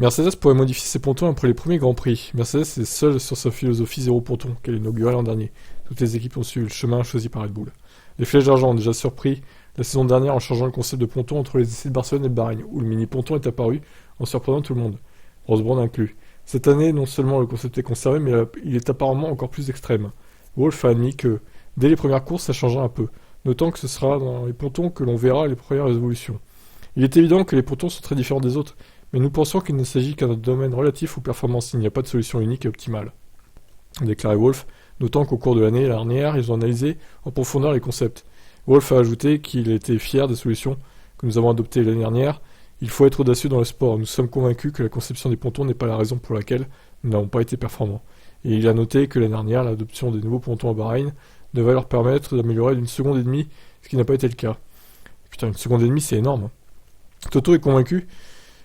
Mercedes pourrait modifier ses pontons après les premiers Grands Prix. Mercedes est seule sur sa philosophie zéro ponton, qu'elle inaugurait l'an dernier. Toutes les équipes ont suivi le chemin choisi par Red Bull. Les Flèches d'Argent ont déjà surpris la saison dernière en changeant le concept de ponton entre les essais de Barcelone et de Bahreïn, où le mini-ponton est apparu en surprenant tout le monde, Ross Brown inclus. Cette année, non seulement le concept est conservé, mais il est apparemment encore plus extrême. Wolff a admis que, dès les premières courses, ça changera un peu, notant que ce sera dans les pontons que l'on verra les premières évolutions. Il est évident que les pontons sont très différents des autres, mais nous pensons qu'il ne s'agit qu'un domaine relatif aux performances, il n'y a pas de solution unique et optimale. A déclaré Wolff, notant qu'au cours de l'année dernière, ils ont analysé en profondeur les concepts. Wolff a ajouté qu'il était fier des solutions que nous avons adoptées l'année dernière. Il faut être audacieux dans le sport. Nous sommes convaincus que la conception des pontons n'est pas la raison pour laquelle nous n'avons pas été performants. Et il a noté que l'année dernière, l'adoption des nouveaux pontons à Bahreïn devait leur permettre d'améliorer d'une seconde et demie, ce qui n'a pas été le cas. Putain, une seconde et demie, c'est énorme. Toto est convaincu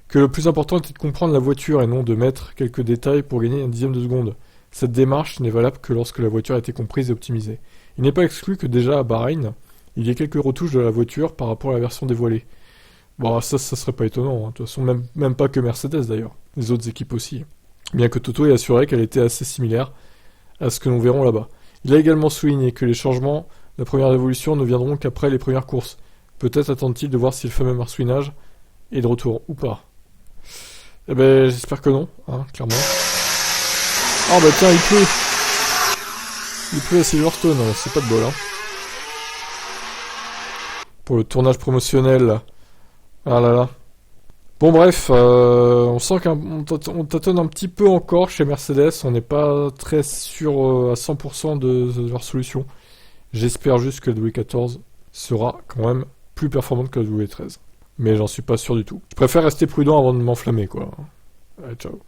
que le plus important était de comprendre la voiture et non de mettre quelques détails pour gagner un dixième de seconde. Cette démarche n'est valable que lorsque la voiture a été comprise et optimisée. Il n'est pas exclu que déjà à Bahreïn, il y ait quelques retouches de la voiture par rapport à la version dévoilée. Bon, ça serait pas étonnant, hein. De toute façon, même pas que Mercedes d'ailleurs, les autres équipes aussi. Bien que Toto ait assuré qu'elle était assez similaire à ce que nous verrons là-bas. Il a également souligné que les changements de la première évolution ne viendront qu'après les premières courses. Peut-être attend-il de voir si le fameux marsouinage est de retour ou pas. Eh ben, j'espère que non, hein, clairement. Ah bah tiens, il pleut. Il pleut à Silverstone, c'est pas de bol, hein. Pour le tournage promotionnel, là. Ah là là. Bon bref, on sent qu'on tâtonne un petit peu encore chez Mercedes, on n'est pas très sûr à 100% de leur solution. J'espère juste que la W14 sera quand même plus performante que la W13. Mais j'en suis pas sûr du tout. Je préfère rester prudent avant de m'enflammer, quoi. Allez, ciao.